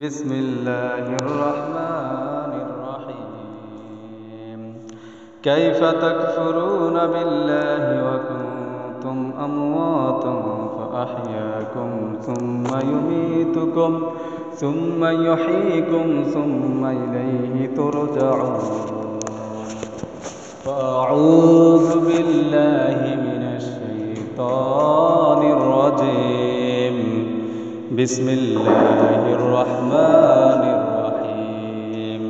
بسم الله الرحمن الرحيم كيف تكفرون بالله وكنتم أمواتا فأحياكم ثم يميتكم ثم يحييكم ثم إليه ترجعون فأعوذ بالله من الشيطان الرجيم بسم الله الرحمن الرحيم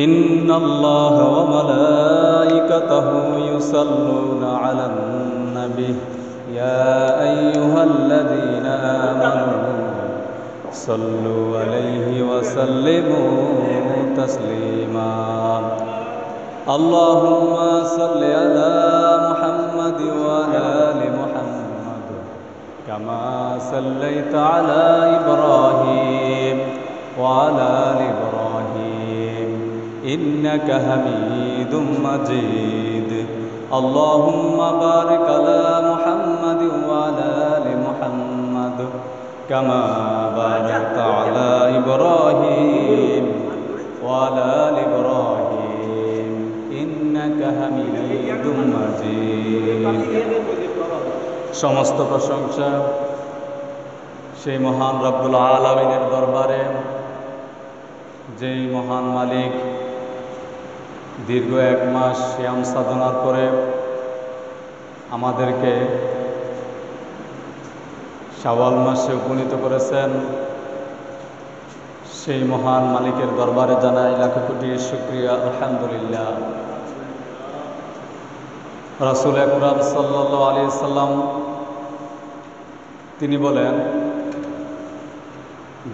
إن الله وملائكته يصلون على النبي يا أيها الذين آمنوا صلوا عليه وسلموا تسليما اللهم صل على محمد وعلى آل محمد كما صليت على إبراهيم وعلى آل إبراهيم إنك حميد مجيد اللهم بارك على محمد وعلى آل محمد كما باركت على إبراهيم وعلى آل إبراهيم إنك حميد مجيد সমস্ত প্রশংসা সেই মহান রব্বুল আলামিনের দরবারে, যেই মহান মালিক দীর্ঘ এক মাস সিয়াম সাধনার পরে আমাদেরকে শাওয়াল মাসে উপনীত করেছেন। সেই মহান মালিকের দরবারে জানাই লাখ কোটি শুকরিয়া, আলহামদুলিল্লাহ। রাসূল আকরাম সাল্লাল্লাহু আলাইহি সাল্লাম তিনি বলেন,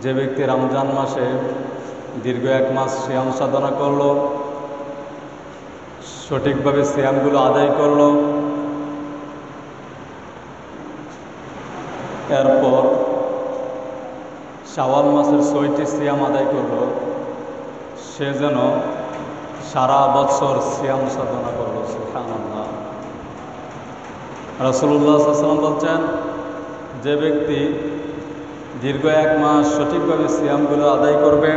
যে ব্যক্তি রমজান মাসে দীর্ঘ এক মাস সিয়াম সাধনা করল, সঠিকভাবে সিয়ামগুলো আদায় করল, এরপর শাওয়াল মাসের ৬টি সিয়াম আদায় করল, সে যেন সারা বছর সিয়াম সাধনা করল। সুবহানাল্লাহ। রাসূলুল্লাহ সাল্লাল্লাহু আলাইহি ওয়াসাল্লাম বলছেন, যে ব্যক্তি দীর্ঘ এক মাস সঠিকভাবে সিয়ামগুলো আদায় করবে,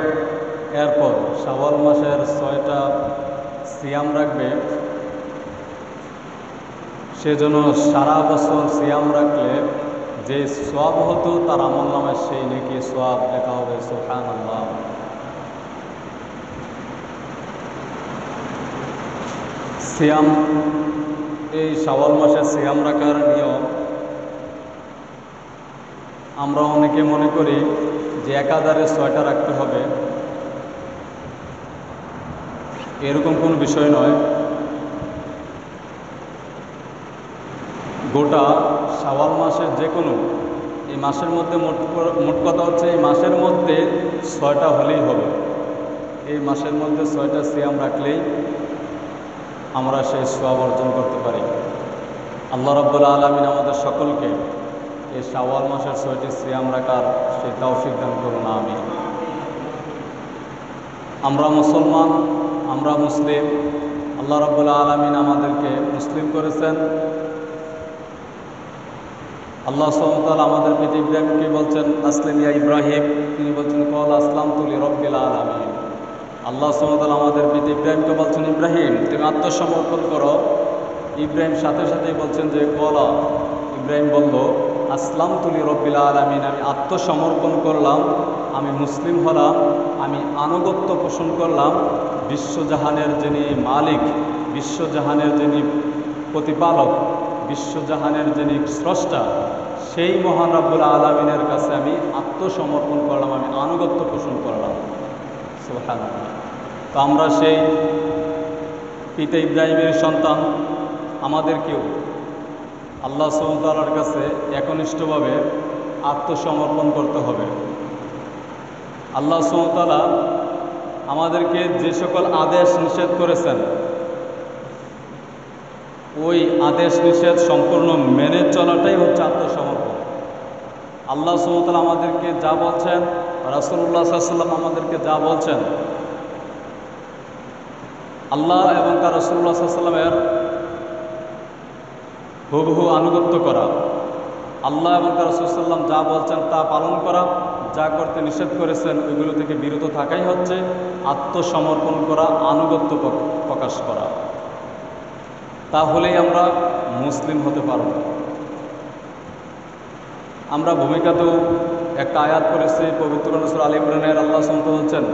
এরপর শাওয়াল মাসের ৬টা সিয়াম রাখবে, সে যেন সারা বছর সিয়াম রাখলে যে সওয়াব হতো তার আমলনামায় সেই নেকি সওয়াব লেখা হবে। সুবহানাল্লাহ। সিয়াম, এই শাওয়াল মাসে সিয়াম রাখার নিয়ম, আমরা অনেকে মনে করি যে একাধারে ৬টা রাখতে হবে, এরকম কোনো বিষয় নয়। গোটা শাওয়াল মাসের যে কোনো, এই মাসের মধ্যে মোট কথা হচ্ছে এই মাসের মধ্যে ৬টা হলেই হবে। এই মাসের মধ্যে ৬টা সিয়াম রাখলেই আমরা সেই সওয়াব অর্জন করতে পারি। আল্লাহ রাব্বুল আলামিন আমাদের সকলকে এই শাওয়াল মাসের ৬টি সিয়াম রাখার সেই তৌফিক দান করুন, আমিন। আমরা মুসলমান, আমরা মুসলিম, আল্লাহ রাব্বুল আলামিন আমাদেরকে মুসলিম করেছেন। আল্লাহ সুবহানাহু ওয়া তাআলা আমাদের পিতা ইব্রাহিমকে বলছেন, আসলিম ইয়া ইব্রাহিম, তিনি বলছেন কল আসলামতু লিরাব্বিল আলামিন। আল্লাহ সুবহানাহু ওয়া তাআলা আমাদের পিতা ইব্রাহিমকে বলছেন, ইব্রাহিম তুমি আত্মসমর্পণ করো। ইব্রাহিম সাথে সাথেই বলছেন যে কলা, ইব্রাহিম বলল আসলামতু লিরাব্বিল আলামিন, আমি আত্মসমর্পণ করলাম, আমি মুসলিম হলাম, আমি আনুগত্য পোষণ করলাম বিশ্বজাহানের যিনি মালিক, বিশ্বজাহানের যিনি প্রতিপালক, বিশ্বজাহানের যিনি স্রষ্টা, সেই মহান রব্বুল আলামিনের কাছে আমি আত্মসমর্পণ করলাম, আমি আনুগত্য পোষণ করলাম। সুবহানাল্লাহ। তো আমরা সেই পিতা ইব্রাহিমের সন্তান, আমাদেরকেও আল্লাহ সুবহানাহু ওয়া তাআলার কাছে একনিষ্ঠভাবে আত্মসমর্পণ করতে হবে। আল্লাহ সুবহানাহু ওয়া তাআলা আমাদেরকে যে সকল আদেশ নিষেধ করেছেন, ওই আদেশ নিষেধ সম্পূর্ণ মেনে চলাটাই হচ্ছে আত্মসমর্পণ। আল্লাহ সুবহানাহু ওয়া তাআলা আমাদেরকে যা বলছেন, রাসূলুল্লাহ সাল্লাল্লাহু আলাইহি ওয়াসাল্লাম আমাদেরকে যা বলছেন, আল্লাহ এবং তার রাসূলুল্লাহ সাল্লাল্লাহু আলাইহি ওয়াসাল্লামের হুবহু আনুগত্য করা, আল্লাহ এবং তার রাসূল সাল্লাল্লাহু আলাইহি ওয়াসাল্লাম যা বলছেন তা পালন করা, যা করতে নিষেধ করেছেন ওইগুলো থেকে বিরত থাকাই হচ্ছে আত্মসমর্পণ করা, আনুগত্য প্রকাশ করা। তাহলেই আমরা মুসলিম হতে পারব। আমরা ভূমিকাতেও একটা আয়াত করেছি পবিত্র সূরা আলে ইমরানের। আল্লাহ সুবহানাহু ওয়া তাআলা বলছেন,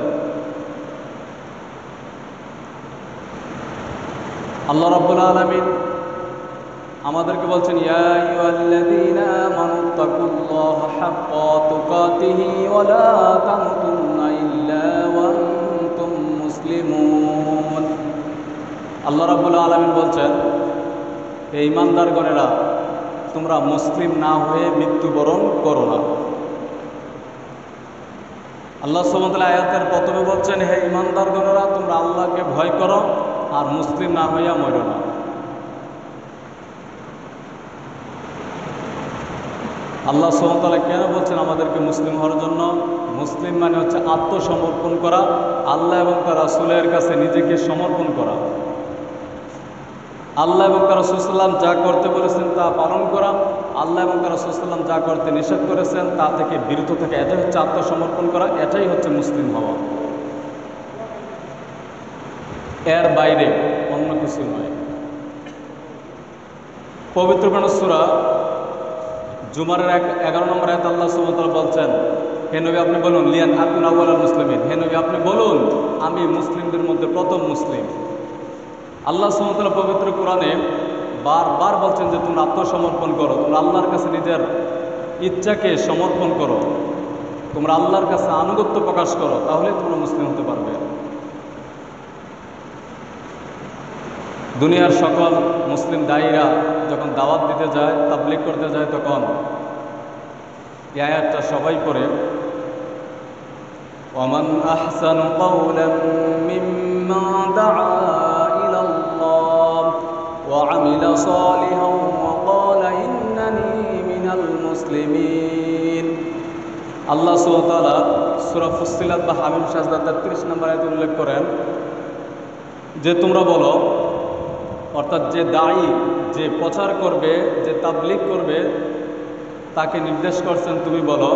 আল্লাহ রাব্বুল আলামিন আমাদেরকে বলছেন, ইয়া আইয়ুহাল্লাযীনা আমানুত্তাকুল্লাহা হাক্কা তুকাতিহি ওয়া লা তামুতুন্না ইল্লা ওয়া আনতুম মুসলিমুন। আল্লাহ রাব্বুল আলামিন বলছেন, হে ঈমানদারগণেরা, তোমরা মুসলিম না হয়ে মৃত্যুবরণ করো না। আল্লাহ সুবহানাহু ওয়া তাআলা আয়াতের প্রথমে বলছেন, হে ঈমানদারগণেরা, তোমরা আল্লাহকে ভয় করো আর মুসলিম না হইয়া মরো না। আল্লাহ সুবহানাহু ওয়া তাআলা কেন বলছেন আমাদেরকে মুসলিম হওয়ার জন্য? মুসলিম মানে হচ্ছে আত্মসমর্পণ করা, আল্লাহ এবং তার রাসূলের কাছে নিজেকে সমর্পণ করা। আল্লাহ এবং তার রাসূল সাল্লাল্লাহু আলাইহি ওয়াসাল্লাম যা করতে বলেছেন তা পালন করা, আল্লাহ এবং তার রাসূল সাল্লাল্লাহু আলাইহি ওয়াসাল্লাম যা করতে নিষেধ করেছেন তা থেকে বিরত থাকা, এটাই হচ্ছে আত্মসমর্পণ করা, এটাই হচ্ছে মুসলিম হওয়া। এর বাইরে অন্য কিছু নয়। পবিত্র সূরা জুমারের 11 নম্বর আয়াতে আল্লাহ সুবহানাহু ওয়া তাআলা বলছেন, হে নবী আপনি বলুন, লিয়ান আকুন আউয়ালাল মুসলিমিন, হে নবী আপনি বলুন আমি মুসলিমদের মধ্যে প্রথম মুসলিম। আল্লাহ সুবহানাহু ওয়া তাআলা পবিত্র কোরআনে বারবার বলছেন যে তোমরা আত্মসমর্পণ করো, তোমরা আল্লাহর কাছে নিজের ইচ্ছাকে সমর্পণ করো, তোমরা আল্লাহর কাছে আনুগত্য প্রকাশ করো, তাহলে তোমরা মুসলিম হতে পারবে। দুনিয়ার সকল মুসলিম দায়ীরা যখন দাওয়াত দিতে যায়, তাবলীগ করতে যায়, তখন এই আয়াতটা সবাই পড়ে, ওয়ামান আহসানু কাওলাম মিম্মান দাআ ইলাল্লাহ ওয়া আমিলা সালিহান ওয়া ক্বালা ইন্নানী মিনাল মুসলিমিন। আল্লাহ সুবহানাহু ওয়া তাআলা সূরা ফুসসিলাত বা হামিম সাজদা 33 নম্বর আয়াতে উল্লেখ করেন যে তোমরা বলো, অর্থাৎ যে দায়ী, যে প্রচার করবে, যে তাবলীগ করবে, তাকে নির্দেশ করছেন তুমি বলো।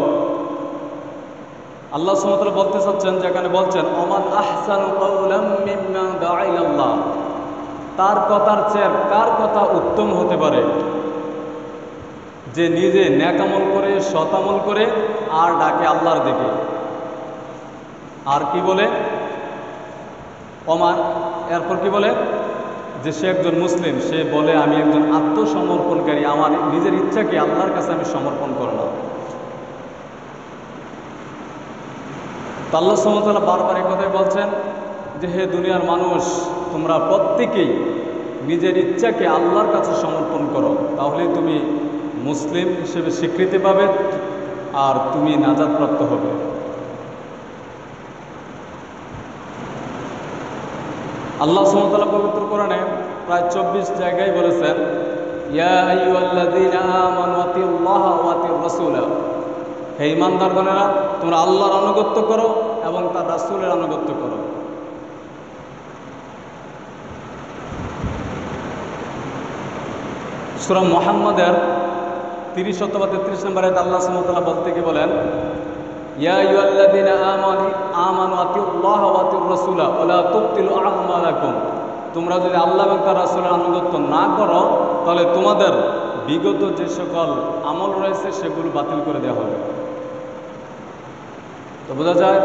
আল্লাহ সুবহানাহু ওয়া তাআলা বলতে চাচ্ছেন, যেখানে বলছেন ওমান আহসানু কাওলাম মিম্মান দাআ ইলাল্লাহ, তার কথার চেয়ে কার কথা উত্তম হতে পারে যে নিজে নেক আমল করে, সৎ আমল করে আর ডাকে আল্লাহর দিকে। আর কি বলে? ওমান, এরপর কি বলে? যে সে একজন মুসলিম, সে বলে আমি একজন আত্মসমর্পণকারী, আমার নিজের ইচ্ছাকে আল্লাহর কাছে আমি সমর্পণ করলাম। তো আল্লাহ সুবহানাহু ওয়া তাআলা বারবার এই কথাই বলছেন যে হে দুনিয়ার মানুষ, তোমরা প্রত্যেকেই নিজের ইচ্ছাকে আল্লাহর কাছে সমর্পণ করো, তাহলে তুমি মুসলিম হিসেবে স্বীকৃতি পাবে আর তুমি নাজাতপ্রাপ্ত হবে। আল্লাহ সুবহানাহু ওয়া তাআলা পবিত্র কোরআনে প্রায় 24 জায়গায় বলেছেন, ইয়া আইয়ুহাল্লাযীনা আমানু আতিউল্লাহা ওয়া আতিউর রাসূলা, হে ঈমানদারগণেরা তোমরা আল্লাহর আনুগত্য করো এবং তার রাসূলের আনুগত্য করো। সূরা মুহাম্মাদের 30 অথবা 33 নম্বর আয়াতে আল্লাহ সুবহানাহু ওয়া তাআলা বলতে গিয়ে বলেন, ইয়া আইয়ুহাল্লাযীনা আমানু আতিউল্লাহা ওয়া আতিউর রাসূলা ওয়া লা তুবতিলু আমালাকুম, তোমরা যদি আল্লাহ এবং তার রাসূলের আনুগত্য না করো তাহলে তোমাদের বিগত যে সকল আমল রয়েছে সেগুলো বাতিল করে দেওয়া হবে। তো বোঝা যায়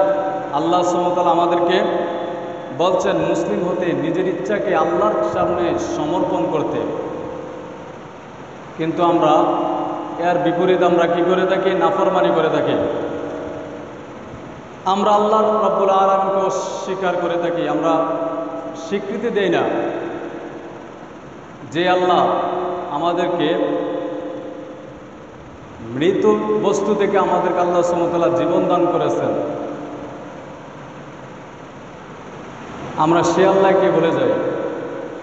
আল্লাহ সুবহানাহু ওয়া তাআলা আমাদেরকে বলছেন মুসলিম হতে, নিজের ইচ্ছাকে আল্লাহর সামনে সমর্পণ করতে। কিন্তু আমরা এর বিপরীত আমরা কি করে থাকি? নাফরমানি করে থাকি। আমরা আল্লাহ রাব্বুল আলামিনকে অস্বীকার করে থাকি, আমরা স্বীকৃতি দেই না যে আল্লাহ আমাদেরকে মৃত বস্তু থেকে আমাদেরকে আল্লাহ সুবহানাহু ওয়া তাআলা জীবন দান করেছেন। আমরা সে আল্লাহকে ভুলে যাই।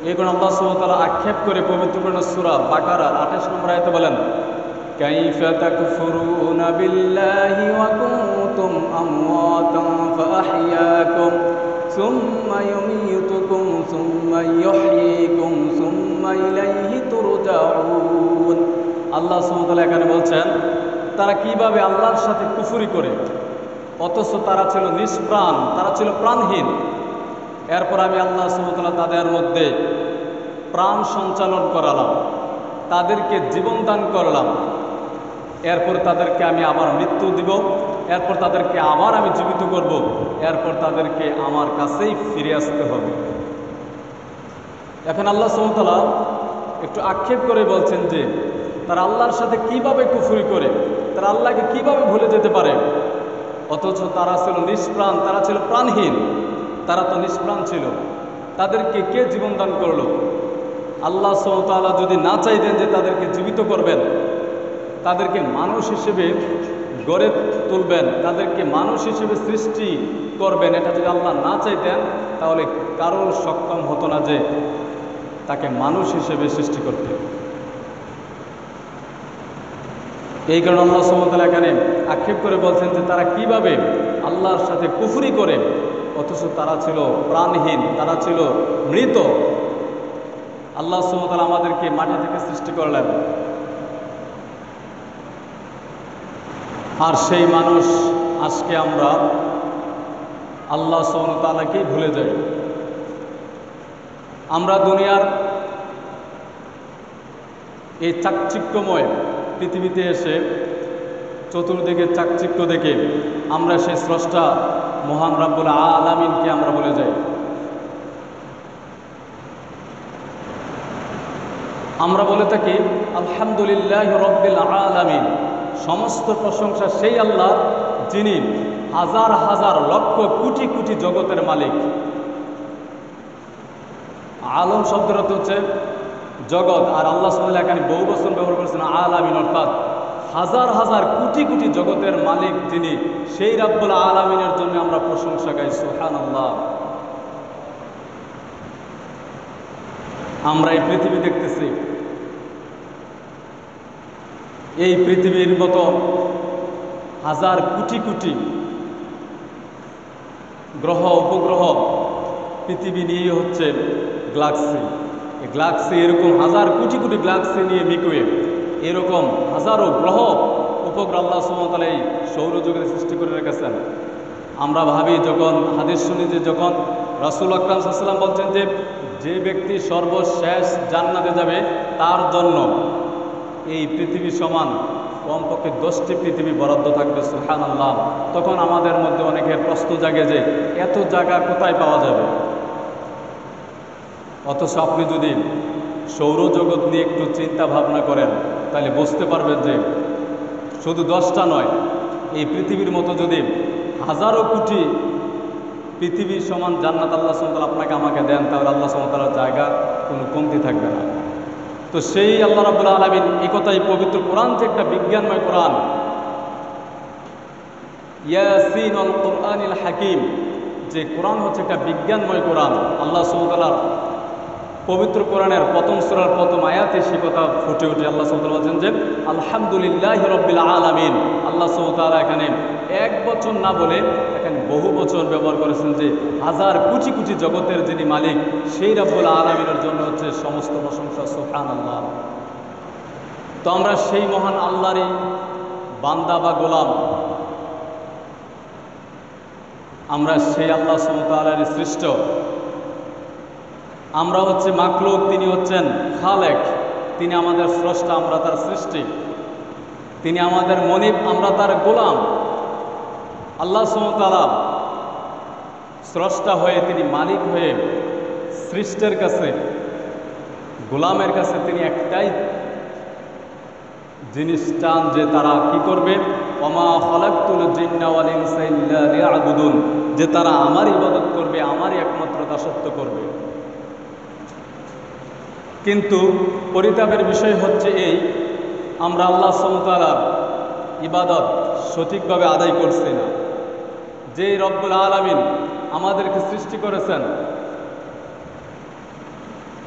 এই কারণে আল্লাহ সুবহানাহু ওয়া তাআলা আক্ষেপ করে পবিত্র সূরা বাকারার 28 নম্বর আয়াতে বলেন, কাইফা তাকফুরুনা বিল্লাহি ওয়া কুনতুম আমওয়াতান ফাআহইয়াকুম সুম্মা ইউমীতুকুম সুম্মা ইউহয়ীকুম সুম্মা ইলাইহি তুরজাউন। আল্লাহ সুবহানাহু ওয়া তাআলা এখানে বলছেন তারা কিভাবে আল্লাহর সাথে কুফরি করে, অথচ তারা ছিল নিষ্প্রাণ, তারা ছিল প্রাণহীন। এরপর আমি আল্লাহ সুবহানাহু ওয়া তাআলা তাদের মধ্যে প্রাণ সঞ্চালন করালাম, তাদেরকে জীবন দান করলাম, এরপর তাদেরকে আমি আবার মৃত্যু দিব, এরপর তাদেরকে আবার আমি জীবিত করব, এরপর তাদেরকে আমার কাছেই ফিরে আসতে হবে। এখন আল্লাহ সুবহানাহু ওয়া তাআলা একটু আক্ষেপ করে বলছেন যে তারা আল্লাহর সাথে কিভাবে কুফরি করে, তারা আল্লাহকে কিভাবে ভুলে যেতে পারে, অথচ তারা ছিল নিষ্প্রাণ, তারা ছিল প্রাণহীন। তারা তো নিষ্প্রাণ ছিল, তাদেরকে কে জীবন দান করলো? আল্লাহ সুবহানাহু ওয়া তাআলা যদি না চাইতেন যে তাদেরকে জীবিত করবেন, তাদেরকে মানুষ হিসেবে গড়ে তুলবেন, তাদেরকে মানুষ হিসেবে সৃষ্টি করবেন, এটা যদি আল্লাহ না চাইতেন তাহলে কারোর সক্ষম হতো না যে তাকে মানুষ হিসেবে সৃষ্টি করতে। এই কারণে আল্লাহ সুবহানাহু ওয়া তাআলা এখানে আক্ষেপ করে বলছেন যে তারা কিভাবে আল্লাহর সাথে কুফরি করে, অথচ তারা ছিল প্রাণহীন, তারা ছিল মৃত। আল্লাহ সুবহানাহু ওয়া তাআলা আমাদেরকে মাটি থেকে সৃষ্টি করলেন, আর সেই মানুষ আজকে আমরা আল্লাহ সুবহানাহু ওয়া তাআলাকেই ভুলে যাই। আমরা দুনিয়ার এই চাকচিক্যময় পৃথিবীতে এসে চতুর্দিকে চাকচিক্য দেখে আমরা সেই স্রষ্টা মহান রাব্বুল আলামিনকে আমরা ভুলে যাই। আমরা বলে থাকি আলহামদুলিল্লাহি রাব্বিল আলামিন, সমস্ত প্রশংসা সেই আল্লাহ যিনি হাজার হাজার লক্ষ কোটি কোটি জগতের মালিক। আলম শব্দের অর্থ হচ্ছে জগৎ, আর আল্লাহ সুবহানাহু ওয়া তাআলা এখানে বহু বচন ব্যবহার করেছেন আলামিন, অর্থাৎ হাজার হাজার কোটি কোটি জগতের মালিক যিনি, সেই রাব্বুল আলামিনের জন্য আমরা প্রশংসা গাই সুবহানাল্লাহ। আমরা এই পৃথিবী দেখতেছি, এই পৃথিবীর মতো হাজার কোটি কোটি গ্রহ উপগ্রহ পৃথিবী নিয়ে হচ্ছে গ্যালাক্সি। এই গ্যালাক্সি এরকম হাজার কোটি কোটি গ্যালাক্সি নিয়ে মিকুয়ে এরকম হাজারো গ্রহ উপগ্রহ আল্লাহ সুবহানাহু ওয়া তাআলা এই সৌরজগতে সৃষ্টি করে রেখেছেন। আমরা ভাবি, যখন হাদিস শুনি যে যখন রাসূল আকরাম সাল্লাল্লাহু আলাইহি ওয়াসাল্লাম বলছেন যে যে ব্যক্তি সর্বশেষ জান্নাতে যাবে তার জন্য এই পৃথিবী সমান কমপক্ষে 10টি পৃথিবী বরাদ্দ থাকবে, সুবহানাল্লাহ। তখন আমাদের মধ্যে অনেকের প্রশ্ন জাগে যে এত জায়গা কোথায় পাওয়া যাবে? অথচ আপনি যদি সৌরজগৎ নিয়ে একটু চিন্তা ভাবনা করেন তাহলে বুঝতে পারবেন যে শুধু 10টা নয়, এই পৃথিবীর মতো যদি হাজারো কোটি পৃথিবীর সমান জান্নাত আল্লাহ সুবহানাহু ওয়া তাআলা আপনাকে আমাকে দেন, তাহলে আল্লাহ সুবহানাহু ওয়া তাআলার জায়গা কোনো কমতি থাকবে না। তো সেই আল্লাহ রাব্বুল আলামিন এই কথাই পবিত্র কোরআন যে একটা বিজ্ঞানময় কোরআন, ইয়াসিন আল কোরআনিল হাকিম, যে কোরআন হচ্ছে একটা বিজ্ঞানময় কোরআন। আল্লাহ সুবহানাহু ওয়া তাআলা পবিত্র কোরআনের প্রথম সূরার প্রথম আয়াতে সে কথা ফুটে উঠে আল্লাহ সুবহানাহু ওয়া তাআলা বলছেন যে আলহামদুলিল্লাহি রাব্বিল আলামিন। আল্লাহ সুবহানাহু ওয়া তাআলা এখানে এক বচন না বলে এখানে বহু বচন ব্যবহার করেছেন যে হাজার কোটি কোটি জগতের যিনি মালিক, সেই রাব্বুল আলামিনের জন্য হচ্ছে সমস্ত প্রশংসা, সুবহানাল্লাহ। তো আমরা সেই মহান আল্লাহরই বান্দা বা গোলাম, আমরা সেই আল্লাহ সুবহানাহু ওয়া তাআলার সৃষ্ট, আমরা হচ্ছে মাখলুক, তিনি হচ্ছেন খালেক, তিনি আমাদের স্রষ্টা, আমরা তার সৃষ্টি, তিনি আমাদের মনিব, আমরা তার গোলাম। আল্লাহ সুবহানাহু ওয়া তাআলা স্রষ্টা হয়ে, তিনি মালিক হয়ে সৃষ্টের কাছে, গোলামের কাছে তিনি একটাই জিনিস চান যে তারা কি করবে, ওমা খালাকতুল জিন্না ওয়াল ইনসা ইল্লা লিয়াবুদুন, যে তারা আমার ইবাদত করবে, আমারই একমাত্র দাসত্ব করবে। কিন্তু পরিতাপের বিষয় হচ্ছে এই, আমরা আল্লাহ সুবহানাহু ওয়া তাআলার ইবাদত সঠিকভাবে আদায় করছি না। যে রব্বুল আলামিন আমাদেরকে সৃষ্টি করেছেন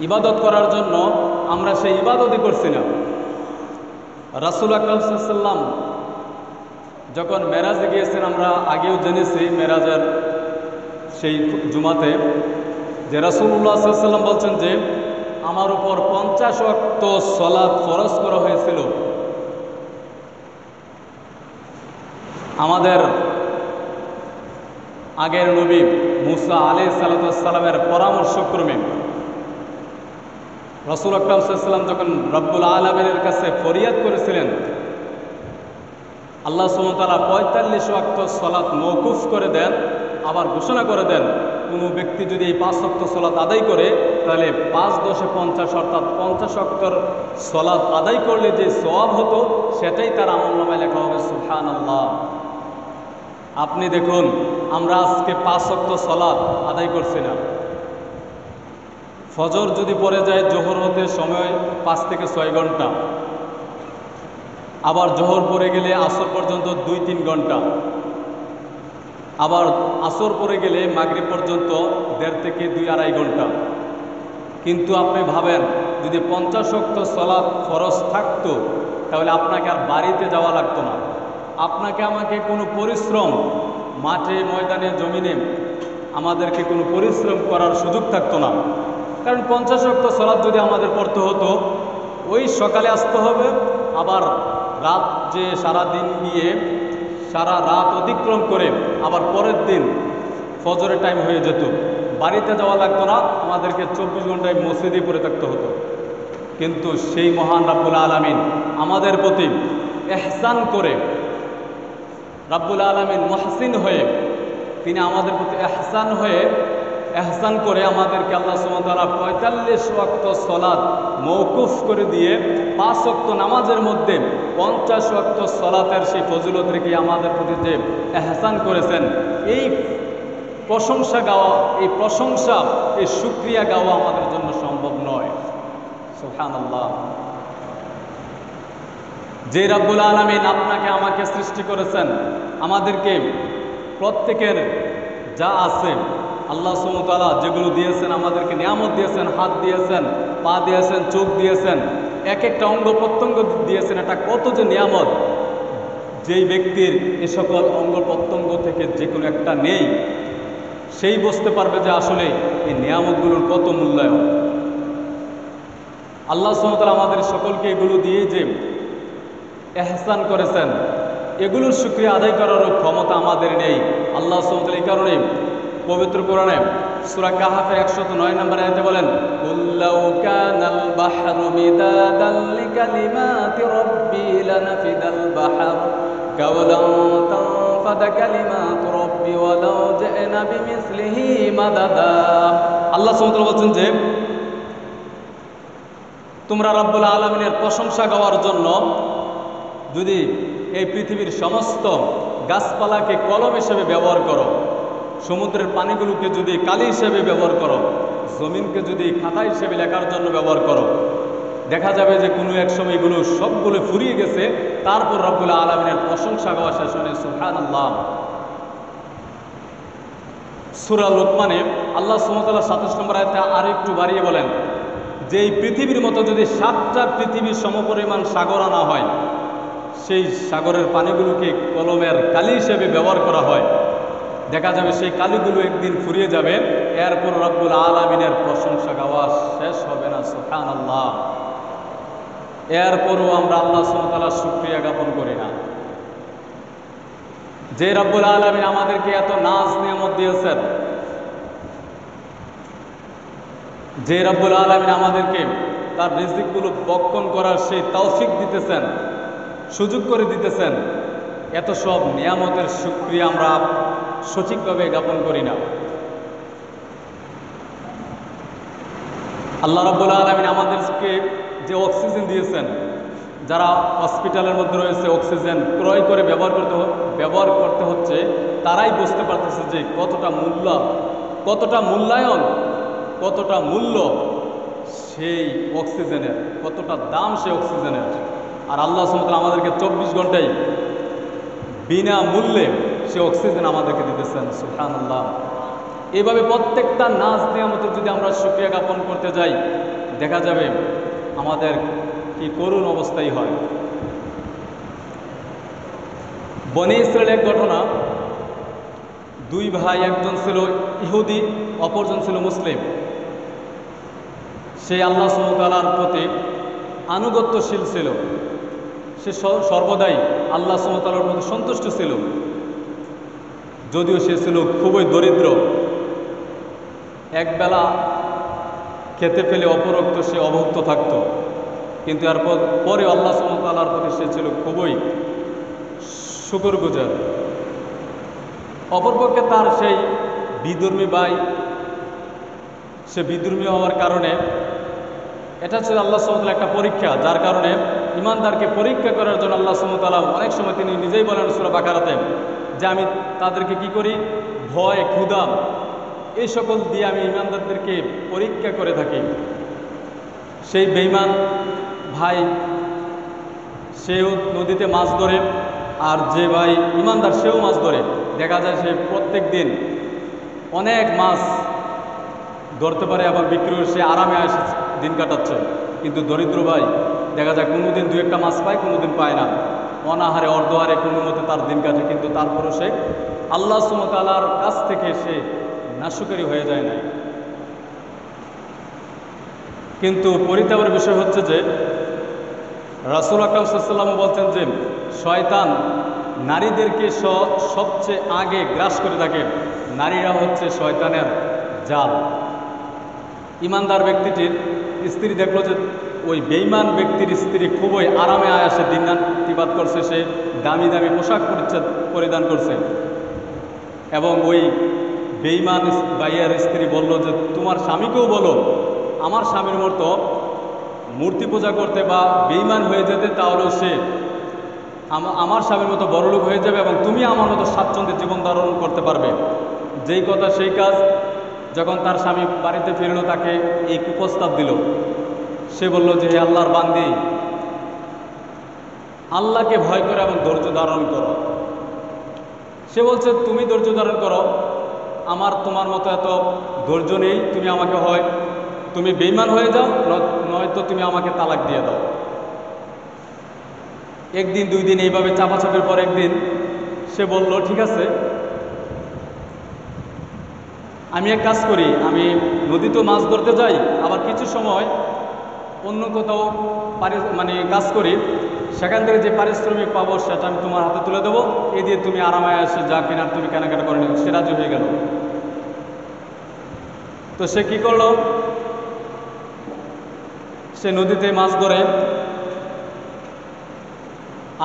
ইবাদত করার জন্য, আমরা সেই ইবাদতই করছি না। রাসূল আকরাম সাল্লাল্লাহু আলাইহি ওয়াসাল্লাম যখন মেরাজে গিয়েছেন, আমরা আগেও জেনেছি মেরাজের সেই জুমাতে যে রাসূলুল্লাহ সাল্লাল্লাহু আলাইহি ওয়াসাল্লাম বলছেন যে আমার উপর 50 ওয়াক্ত সালাত ফরজ করা হয়েছিল, আমাদের আগের নবী মুসা আলাইহিস সালামের পরামর্শক্রমে রাসূল আকরাম সাল্লাল্লাহু আলাইহি ওয়াসাল্লাম যখন রব্বুল আলামিনের কাছে ফরিয়াদ করেছিলেন, আল্লাহ সুবহানাহু ওয়া তাআলা ৪৫ ওয়াক্ত সালাত মওকুফ করে দেন, আবার ঘোষণা করে দেন কোনো ব্যক্তি যদি এই ৫ ওয়াক্ত সালাত আদায় করে তাহলে ৫-১০-৫০ অর্থাৎ ৫০ ওয়াক্তর সালাত আদায় করলে যে সওয়াব হতো সেটাই তার আমলনামায় লেখা হবে। সুবহানাল্লাহ। আপনি দেখুন আমরা আজকে ৫ ওয়াক্ত সালাত আদায় করছি না। ফজর যদি পড়ে যায় জোহর হতে সময় ৫ থেকে ৬ ঘন্টা, আবার জোহর পড়ে গেলে আসর পর্যন্ত ২-৩ ঘন্টা, আবার আসর পড়ে গেলে মাগরিব পর্যন্ত ১.৫ থেকে ২-২.৫ ঘন্টা। কিন্তু আপনি ভাবেন যদি ৫০ ওয়াক্ত সালাত ফরজ থাকতো তাহলে আপনাকে আর বাড়িতে যাওয়া লাগতো না, আপনাকে আমাকে কোনো পরিশ্রম মাঠে ময়দানে জমিনে আমাদেরকে কোনো পরিশ্রম করার সুযোগ থাকতো না। কারণ ৫০ ওয়াক্ত সালাত যদি আমাদের পড়তে হতো ওই সকালে আসতে হবে, আবার রাত যে সারা দিন গিয়ে সারা রাত অতিক্রম করে আবার পরের দিন ফজরের টাইম হয়ে যেত, বাড়িতে যাওয়া লাগতো না, আমাদেরকে ২৪ ঘন্টায় মসজিদে পড়ে থাকতে হতো। কিন্তু সেই মহান রাব্বুল আলামিন আমাদের প্রতি ইহসান করে, রাব্বুল আলামিন মুহসিন হয়ে তিনি আমাদের প্রতি ইহসান করে আমাদেরকে আল্লাহ সুবহানাহু ওয়া তাআলা ৪৫ ওয়াক্ত সালাত মওকুফ করে দিয়ে ৫ ওয়াক্ত নামাজের মধ্যে ৫০ ওয়াক্ত সালাতের সেই ফজিলত রেখে আমাদের প্রতি যে ইহসান করেছেন, এই প্রশংসা গাওয়া, এই শুকরিয়া গাওয়া আমাদের জন্য সম্ভব নয়। সুবহানাল্লাহ। যে রাব্বুল আলামিন আপনাকে আমাকে সৃষ্টি করেছেন, আমাদেরকে প্রত্যেকের যা আছে আল্লাহ সুবহানাহু ওয়া তাআলা যেগুলো দিয়েছেন, আমাদেরকে নিয়ামত দিয়েছেন, হাত দিয়েছেন, পা দিয়েছেন, চোখ দিয়েছেন, এক একটা অঙ্গ প্রত্যঙ্গ দিয়েছেন। এটা কত যে নিয়ামত, যেই ব্যক্তির এ সকল অঙ্গ প্রত্যঙ্গ থেকে যে কোনো একটা নেই সেই বুঝতে পারবে যে আসলে এই নিয়ামতগুলোর কত মূল্যায়ন। আল্লাহ সুবহানাহু ওয়া তাআলা আমাদের সকলকে এগুলো দিয়ে যে ইহসান করেছেন, এগুলোর শুকরিয়া আদায় করারও ক্ষমতা আমাদের নেই। আল্লাহ সুবহানাহু ওয়া তাআলা এই কারণে পবিত্র কোরআনে সূরা কাহাফের ১০৯ নম্বর আয়াতে বলেন, কুল লাউ কানাল বাহরু মিদাদান লিকালিমাতি রাব্বি লানাফিদাল বাহর কাওলান তানফাদা কালিমাতু রাব্বি ওয়ালাউ জা'না বিমিসলিহি মাদাদা। আল্লাহ সুবহানাহু ওয়া তাআলা বলেন যে তোমরা রব্বুল আলামিনের প্রশংসা গাওয়ার জন্য যদি এই পৃথিবীর সমস্ত গাছপালাকে কলম হিসেবে ব্যবহার করো, সমুদ্রের পানিগুলোকে যদি কালি হিসেবে ব্যবহার করো, জমিনকে যদি খাতা হিসেবে লেখার জন্য ব্যবহার করো, দেখা যাবে যে কোনো এক সময় এগুলো সবগুলো ফুরিয়ে গেছে, তারপর রব্বুল আলামিনের প্রশংসা গাওয়া শেষ হলে সুবহানাল্লাহ। সূরা লোকমানে আল্লাহ সুবহানাহু ওয়া তাআলা ২৭ নম্বর আয়াতে আরেকটু বাড়িয়ে বলেন যে এই পৃথিবীর মতো যদি ৭টা পৃথিবীর সমপরিমাণ সাগর আনা হয়, সেই সাগরের পানিগুলোকে কলমের কালি হিসেবে ব্যবহার করা হয়, দেখা যাবে সেই কালিগুলো একদিন ফুরিয়ে যাবে, এরপর রব্বুল আলামিনের প্রশংসা গাওয়া শেষ হবে না। সুবহানাল্লাহ। এরপরও আমরা আল্লাহ সুবহানাহু ওয়া তাআলার শুকরিয়া জ্ঞাপন করি না। যে রব্বুল আলামিন আমাদেরকে এত নাজ নিয়ামত দিয়েছেন, যে রব্বুল আলামিন আমাদেরকে তার রিজিকগুলো বক্ষণ করার সেই তৌফিক দিতেছেন, সুযোগ করে দিতেছেন, এত সব নিয়ামতের শুকরিয়া আমরা সঠিকভাবে জ্ঞাপন করি না। আল্লাহ রাব্বুল আলামিন আমাদেরকে যে অক্সিজেন দিয়েছেন, যারা হসপিটালের মধ্যে রয়েছে অক্সিজেন ক্রয় করে ব্যবহার করতে হচ্ছে, তারাই বুঝতে পারতেছে যে কতটা মূল্যায়ন, কতটা মূল্য সেই অক্সিজেনের, কতটা দাম সেই অক্সিজেনের। আর আল্লাহ সুবহানাহু ওয়া তাআলা আমাদেরকে ২৪ ঘন্টায় বিনা মূল্যে সে অক্সিজেন আমাদেরকে দিতেছেন। সুবহানাল্লাহ। এইভাবে প্রত্যেকটা নাজ নিয়ামতের যদি আমরা শুকরিয়া জ্ঞাপন করতে যাই, দেখা যাবে আমাদের কি করুণ অবস্থাই হয়। বনী ইসরায়েলের এক ঘটনা, দুই ভাই, একজন ছিল ইহুদি, অপরজন ছিল মুসলিম। সে আল্লাহ সুবহানাহু ওয়া তাআলার প্রতি আনুগত্যশীল ছিল, সে সে সর্বদাই আল্লাহ সুবহানাহু ওয়া তাআলার প্রতি সন্তুষ্ট ছিল, যদিও সে ছিল খুবই দরিদ্র। একবেলা খেতে পেলে অপরক্ত সে অভুক্ত থাকত, কিন্তু এরপর পরে আল্লাহ সুবহানাহু ওয়া তাআলার প্রতি সে ছিল খুবই শুকরগুজার। অপরপক্ষে তার সেই বিধর্মী ভাই, সে বিধর্মী হওয়ার কারণে এটা ছিল আল্লাহ সুবহানাহু ওয়া তাআলার একটা পরীক্ষা, যার কারণে ইমানদারকে পরীক্ষা করার জন্য আল্লাহ সুবহানাহু ওয়া তাআলা অনেক সময় তিনি নিজেই বলেন সূরা বাকারাতে যে আমি তাদেরকে কি করি, ভয়, ক্ষুধা, এই সকল দিয়ে আমি ইমানদারদেরকে পরীক্ষা করে থাকি। সেই বেঈমান ভাই সেও নদীতে মাছ ধরে, আর যে ভাই ইমানদার সেও মাছ ধরে। দেখা যায় সে প্রত্যেক দিন অনেক মাছ ধরতে পারে এবং বিক্রি করে সে আরামে এসে দিন কাটাচ্ছে। কিন্তু দরিদ্র ভাই দেখা যায় কোনো দিন দু একটা মাছ পায়, কোনো দিন পায় না, অনাহারে অর্ধহারে কোনো মতে তার দিন কাটে, কিন্তু তারপরও সে আল্লাহ সুবহানাহু ওয়া তাআলার কাছ থেকে সে নাশকরি হয়ে যায় না। কিন্তু পরিতাপের বিষয় হচ্ছে যে রাসূল আকরাম সাল্লাল্লাহু আলাইহি ওয়াসাল্লাম বলছেন যে শয়তান নারীদেরকে সবচেয়ে আগে গ্রাস করে থাকে। নারীরা হচ্ছে শয়তানের জাল। ইমানদার ব্যক্তিটির স্ত্রী দেখলো যে ওই বেঈমান ব্যক্তির স্ত্রী খুবই আরামে আয়াসে দিনাতিপাত করছে, সে দামি দামি পোশাক পরিধান করছে, এবং ওই বেঈমান ভাইয়ের স্ত্রী বলল যে তোমার স্বামীকেও বলো আমার স্বামীর মতো মূর্তি পূজা করতে বা বেঈমান হয়ে যেতে, তাহলেও সে আমার স্বামীর মতো বড়লোক হয়ে যাবে এবং তুমি আমার মতো স্বাচ্ছন্দ্যে জীবন ধারণ করতে পারবে। যেই কথা সেই কাজ। যখন তার স্বামী বাড়িতে ফিরল, তাকে এই কুপ্রস্তাব দিল। সে বলল যে হে আল্লাহর বান্দি, আল্লাহকে ভয় করো এবং ধৈর্য ধারণ করো। সে বলছে তুমি ধৈর্য ধারণ করো, আমার তোমার মতো এত ধৈর্য নেই, তুমি আমাকে হয় তুমি বেঈমান হয়ে যাও, নয়তো তুমি আমাকে তালাক দিয়ে দাও। একদিন দুই দিন এইভাবে চাপাচাপির পর একদিন সে বলল ঠিক আছে, আমি এক কাজ করি, আমি নদীতে মাছ ধরতে যাই, আবার কিছু সময় অন্য কোথাও কাজ করি, সেখান থেকে যে পারিশ্রমিক পাবো সেটা আমি তোমার হাতে তুলে দেবো, এ দিয়ে তুমি আরামে এসে যা কেনার তুমি কেনাকাটা করে নিও। সে রাজি হয়ে গেল। তো সে কি করলো, সে নদীতে মাছ ধরে,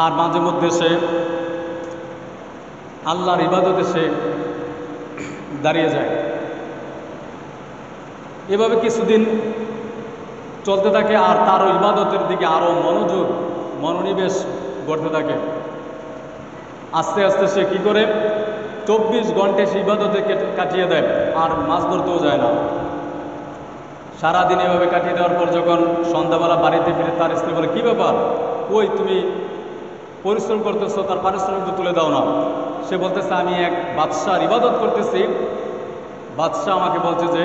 আর মাঝে মধ্যে সে আল্লাহর ইবাদতে সে দাঁড়িয়ে যায়। এভাবে কিছুদিন চলতে থাকে, আর তারও ইবাদতের দিকে আরও মনোনিবেশ করতে থাকে। আস্তে আস্তে সে কি করে 24 ঘন্টা সে ইবাদতে কাটিয়ে দেয়, আর মাছ ধরতেও যায় না। সারাদিন এভাবে কাটিয়ে দেওয়ার পর যখন সন্ধ্যাবেলা বাড়িতে ফিরে তার স্ত্রী বলে, কী ব্যাপার, ওই তুমি পরিশ্রম করতেছো, তার পারিশ্রমিক তুলে দাও না। সে বলতেছে আমি এক বাদশার ইবাদত করতেছি, বাদশাহ আমাকে বলছে যে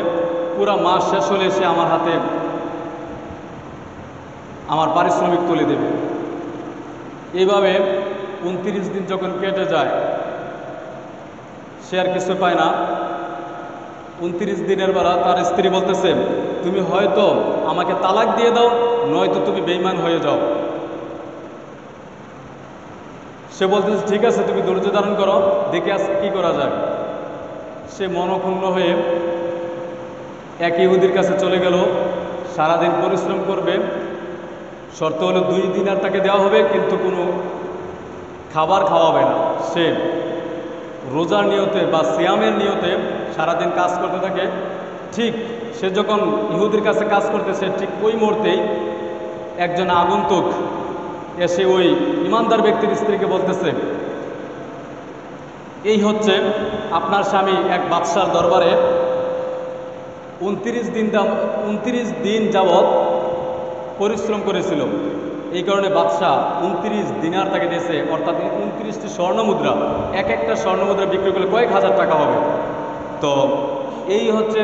পুরা মাস শেষ হলে সে আমার হাতে আমার পারিশ্রমিক তুলে দেবে। এইভাবে 29 দিন যখন কেটে যায়, সে আর কিছু পায় না। 29 দিনের বেলা তার স্ত্রী বলতেছে তুমি হয়তো আমাকে তালাক দিয়ে দাও, নয়তো তুমি বেঈমান হয়ে যাও। সে বলতেছে ঠিক আছে, তুমি ধৈর্য ধারণ করো, দেখে আজ কী করা যায়। সে মনক্ষুণ্ণ হয়ে এক ইহুদির কাছে চলে গেল, সারাদিন পরিশ্রম করবে, শর্ত হলো 2 দিনার তাকে দেওয়া হবে, কিন্তু কোনো খাবার খাওয়াবে না। সে রোজার নিয়তে বা সিয়ামের নিয়তে সারাদিন কাজ করতে থাকে। ঠিক সে যখন ইহুদির কাছে কাজ করতেছে, ঠিক ওই মুহূর্তেই একজন আগন্তুক এসে ওই ইমানদার ব্যক্তির স্ত্রীকে বলতেছে এই হচ্ছে আপনার স্বামী এক বাদশার দরবারে 29 দিন যাবৎ পরিশ্রম করেছিল, এই কারণে বাদশাহ 29 দিনার তাকে দিয়েছে, অর্থাৎ 29টি স্বর্ণমুদ্রা। এক একটা স্বর্ণমুদ্রা বিক্রি করলে কয়েক হাজার টাকা হবে। তো এই হচ্ছে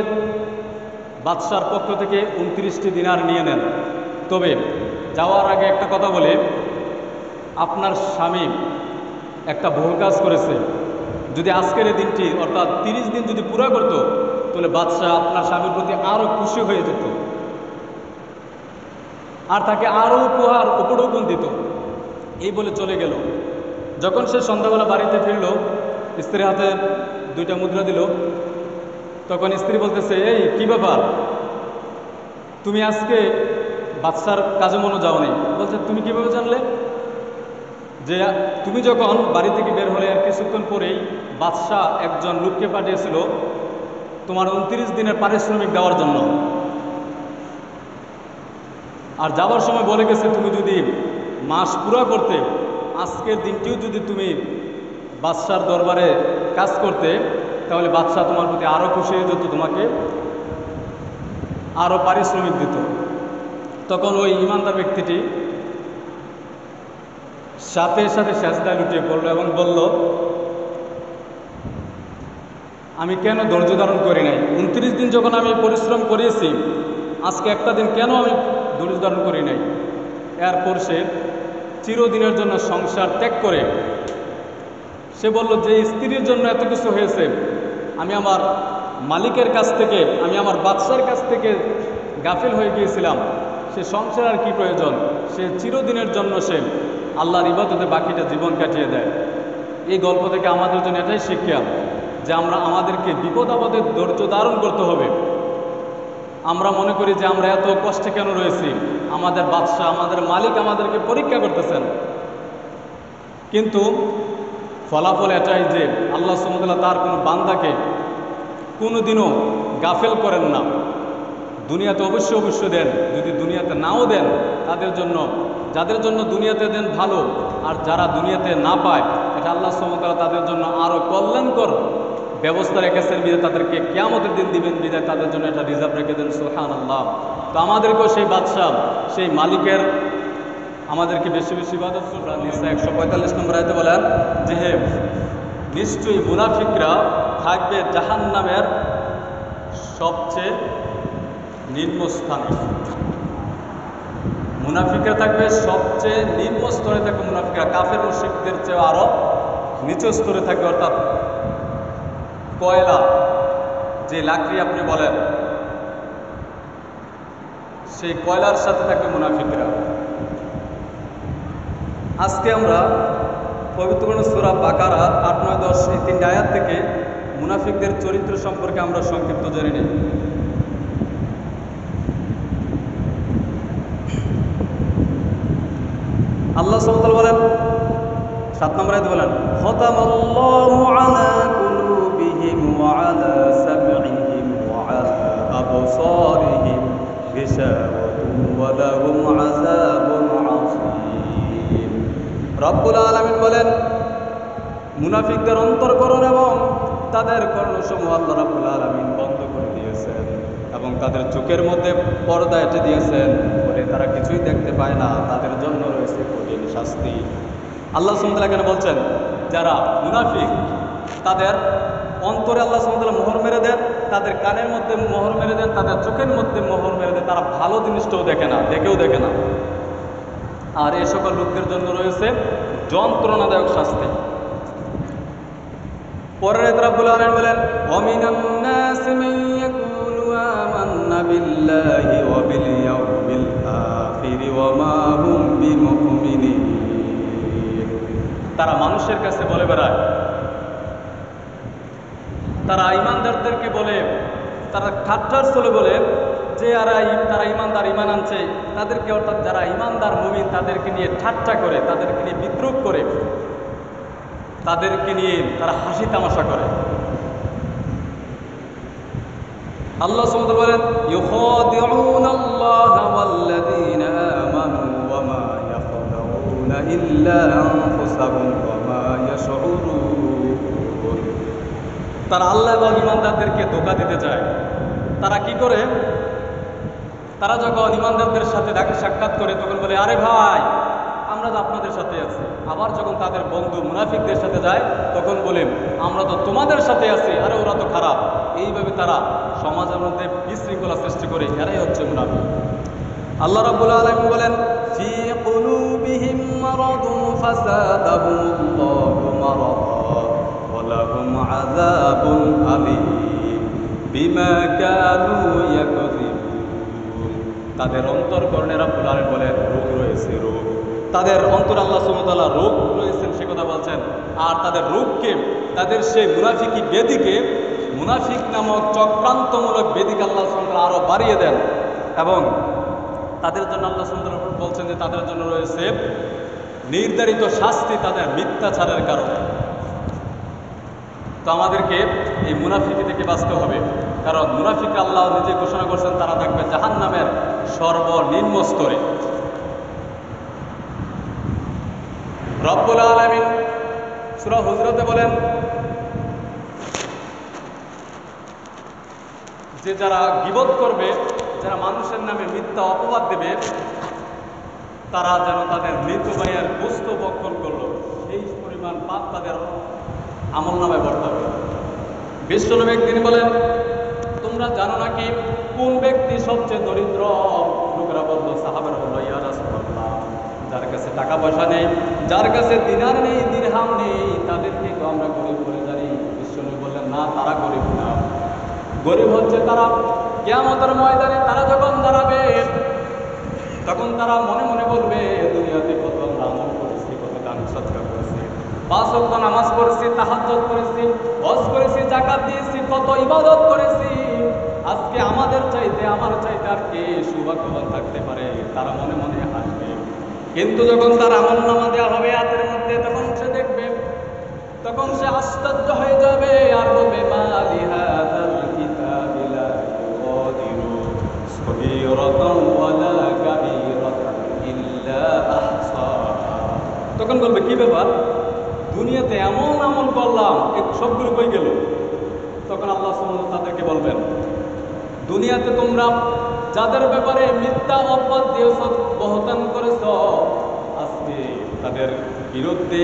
বাদশার পক্ষ থেকে 29টি দিনার নিয়ে নেন। তবে যাওয়ার আগে একটা কথা বলে, আপনার স্বামী একটা ভুল কাজ করেছে, যদি আজকের এই দিনটি অর্থাৎ 30 দিন যদি পুরা করতো, তাহলে বাদশাহ আপনার স্বামীর প্রতি আরও খুশি হয়ে যেত আর তাকে আরও উপহার উপঢৌকন দিত। এই বলে চলে গেল। যখন সে সন্ধ্যাবেলা বাড়িতে ফিরল, স্ত্রীর হাতে 2টা মুদ্রা দিল। তখন স্ত্রী বলতেছে, এই কি ব্যাপার, তুমি আজকে বাদশার কাজে মনে যাওনি? বলছে, তুমি কিভাবে জানলে? যে তুমি যখন বাড়ি থেকে বের হলে আর কিছুক্ষণ পরেই বাদশাহ একজন লোককে পাঠিয়েছিল তোমার 29 দিনের পারিশ্রমিক দেওয়ার জন্য, আর যাওয়ার সময় বলে গেছে তুমি যদি মাস পুরা করতে, আজকের দিনটিও যদি তুমি বাদশার দরবারে কাজ করতে, তাহলে বাদশাহ তোমার প্রতি আরও খুশি হয়ে যেত, তোমাকে আরও পারিশ্রমিক দিত। তখন ওই ইমানদার ব্যক্তিটি সাথে সাথে সেজদায় লুটিয়ে পড়ল এবং বলল, আমি কেন ধৈর্য ধারণ করি নাই? 29 দিন যখন আমি পরিশ্রম করিয়েছি, আজকে একটা দিন কেন আমি ধৈর্য ধারণ করি নাই? এরপর সে চিরদিনের জন্য সংসার ত্যাগ করে সে বলল, যে স্ত্রীর জন্য এত কিছু হয়েছে, আমি আমার মালিকের কাছ থেকে, আমি আমার বাদশার কাছ থেকে গাফিল হয়ে গিয়েছিলাম, সে সংসার আর কি প্রয়োজন? সে চিরদিনের জন্য সে আল্লাহর ইবাদতে বাকিটা জীবন কাটিয়ে দেয়। এই গল্প থেকে আমাদের জন্য এটাই শিক্ষা যে আমাদেরকে বিপদ আপদে ধৈর্য ধারণ করতে হবে। আমরা মনে করি যে আমরা এত কষ্টে কেন রয়েছি, আমাদের বাদশা, আমাদের মালিক আমাদেরকে পরীক্ষা করতেছেন, কিন্তু ফলাফল এটাই যে আল্লাহ সুবহানাহু ওয়া তাআলা তার কোনো বান্দাকে কোনোদিনও গাফেল করেন না। দুনিয়াতে অবশ্যই দেন, যদি দুনিয়াতে নাও দেন তাদের জন্য, যাদের জন্য দুনিয়াতে দেন ভালো, আর যারা দুনিয়াতে না পায়, এটা আল্লাহ সুবহানাহু ওয়া তাআলা তাদের জন্য আরও কল্যাণকর ব্যবস্থা রেখেছেন বিধায় তাদেরকে কিয়ামতের দিন দিবেন বিধায় তাদের জন্য এটা রিজার্ভ রেখে দেন। সুবহানাল্লাহ। তো আমাদেরকেও সেই বাদশা, সেই মালিকের আমাদেরকে বেশি বেশি ইবাদত করতে। নিসা 145 নম্বর আয়াতে বলেন যে নিশ্চয়ই মুনাফিকরা থাকবে জাহান্নামের সবচেয়ে নিম্ন স্থানে। মুনাফিকরা থাকবে সবচেয়ে নিম্ন স্তরে থাকবে। মুনাফিকরা কাফের মুশরিকদের চেয়ে আরো নিচু স্তরে থাকবে, অর্থাৎ কয়লা যে লাকড়ি আপনি বলেন, সেই কয়লার সাথে থাকবে মুনাফিকরা। আজকে আমরা পবিত্র সূরা বাকারা 8, 9, 10 এই 3টা আয়াত থেকে মুনাফিকদের চরিত্র সম্পর্কে আমরা সংক্ষিপ্ত জেনে নিই। আল্লাহ সুবহানাহু ওয়া তাআলা বলেন, 7 নম্বর আয়াতে বলেন, খাতামাল্লাহু আলা কুলুবিহিম ওয়া আলা সামঈহিম ওয়া আলা আবসারিহিম গিশাওয়াতুন ওয়া লাহুম আযাবুন আযীম। রব্বুল আলামিন বলেন, মুনাফিকদের অন্তরকরণ এবং তাদের কর্ণসমূহ আল্লাহ রাব্বুল আলামিন বন্ধ করে দিয়েছেন এবং তাদের চোখের মধ্যে পর্দা এঁটে দিয়েছেন, বলে তারা কিছুই দেখতে পায় না, তাদের জন্য রয়েছে কঠিন শাস্তি। আল্লাহ সুবহানাহু ওয়া তাআলা কেন বলছেন, যারা মুনাফিক তাদের অন্তরে আল্লাহ সুবহানাহু ওয়া তাআলা মোহর মেরে দেন, তাদের কানের মধ্যে মোহর মেরে দেন, তাদের চোখের মধ্যে মোহর মেরে দেন, তারা ভালো জিনিসটাও দেখে না, দেখেও দেখে না। আর এই সকল লোকদের জন্য রয়েছে যন্ত্রণাদায়ক শাস্তি। পরের আয়াতে রব্বুল আলামিন বলেন, ওয়া মিনান নাসি মান ইয়াকুলু আমান্না বিল্লাহি ওয়া বিল ইয়াউমিল আখির ওয়া মা হুম বিমুমিনিন। তারা মানুষের কাছে বলে বেড়ায়, তারা ঈমানদারদেরকে বলে, তারা ঠাট্টার চলে বলে যে তারা ঈমানদার, ঈমান আনছে, তাদেরকে, অর্থাৎ যারা ঈমানদার মুমিন তাদেরকে নিয়ে ঠাট্টা করে, তাদেরকে নিয়ে বিদ্রূপ করে, তাদেরকে নিয়ে তারা হাসি তামাশা করে। আল্লাহ সুবহানাহু ওয়া তাআলা বলেন, ইউখাদিউনাল্লাহা ওয়াল্লাযীনা আমানু ওয়া মা ইয়াখদাউনা ইল্লা আনফুসাহুম ওয়া মা ইয়াশউরুন। তারা আল্লাহ এবং ঈমানদারদেরকে ধোঁকা দিতে চায়। তারা কি করে? তারা যখন ঈমানদারদের সাথে সাক্ষাৎ করে তখন বলে, আরে ভাই আমরা তো আপনাদের সাথে আছি। আবার যখন তাদের বন্ধু মুনাফিকদের সাথে যায় তখন বলে, আমরা তো তোমাদের সাথে আছি, আরে ওরা তো খারাপ। এইভাবে তারা সমাজের মধ্যে বিশৃঙ্খলা সৃষ্টি করে, এরাই হচ্ছে মুনাফিক। আল্লাহ রাব্বুল আলামিন বলেন, ফি কুলুবিহিম মারাদুন ফাযাদাহুমুল্লাহু মারাদা ওয়া লাহুম আযাবুন আলীম বিমা কানু ইয়াকযিবুন। তাদের অন্তরকরণে রাব্বুল আলামিন বলেন, রোগ রয়েছে, রোগ। তাদের অন্তর আল্লাহ সুবহানাহু ওয়া তাআলা রোগ রয়েছেন সে কথা বলছেন। আর তাদের রোগকে, তাদের সেই মুনাফিকি বেদিকে, মুনাফিক নামক চক্রান্তমূলক বেদিকে আল্লাহ সুবহানাহু ওয়া তাআলা আরও বাড়িয়ে দেন এবং তাদের জন্য আল্লাহ সুবহানাহু ওয়া তাআলা বলছেন যে তাদের জন্য রয়েছে নির্ধারিত শাস্তি তাদের মিথ্যাচারের কারণে। তো আমাদেরকে এই মুনাফিকি থেকে বাঁচতে হবে, কারণ মুনাফিক আল্লাহ নিজে ঘোষণা করছেন তারা থাকবে জাহান্নামের সর্বনিম্ন স্তরে। রব্বুল আলামিন সূরা হুজরাতে বলেন যে যারা গীবত করবে, যারা মানুষের নামে মিথ্যা অপবাদ দেবে, তারা যেন তাদের মৃত ভাইয়ের গোশত ভক্ষণ করলো, সেই পরিমাণ পাপ তাদের আমল নামে বর্তাবে। বিশ্বনবী একদিন বলেন, তোমরা জানো নাকি কোন ব্যক্তি সবচেয়ে দরিদ্র? লোকেরা বলল, সাহাবারা বলল, ইয়া রাসূলুল্লাহ, যার কাছে টাকা পয়সা নেই, যার কাছে দিনার নেই, দিরহাম নেই, তাদেরকে তো আমরা গরিব বলে জানি। বিশ্বনবী বললেন, না, তারা গরিব না। গরিব হচ্ছে তারা কিয়ামতের ময়দানে তারা যখন দাঁড়াবে, তখন তারা মনে মনে বলবে, দুনিয়াতে কত আমরা আমল করেছি, কত দান সদকা করেছি, 5 ওয়াক্ত নামাজ পড়েছি, তাহাজ্জুদ করেছি, হজ করেছি, যাকাত দিয়েছি, কত ইবাদত করেছি, আজকে আমাদের চাইতে, আমার চাইতে আর কে সৌভাগ্যবান থাকতে পারে? তারা মনে মনে হাসবে। কিন্তু যখন তার আমল নামা দেওয়া হবে হাতের মধ্যে, তখন সে দেখবে, তখন সে আশ্চর্য হয়ে যাবে আর বলবে, মালি হাযাল কিতাবি লা ইউগাদিরু সগীরাতান ওয়ালা কাবীরাতান ইল্লা আহসাহা। তখন বলবে, কি ব্যাপার, দুনিয়াতে এমন আমল করলাম, সবগুলো কই গেল? তখন আল্লাহ সুবহানাহু ওয়া তাআলা তাদেরকে বলবেন, দুনিয়াতে তোমরা যাদের ব্যাপারে মিথ্যা অপবাদ দিয়েছ, বহতান করেছ, আজকে তাদের বিরুদ্ধে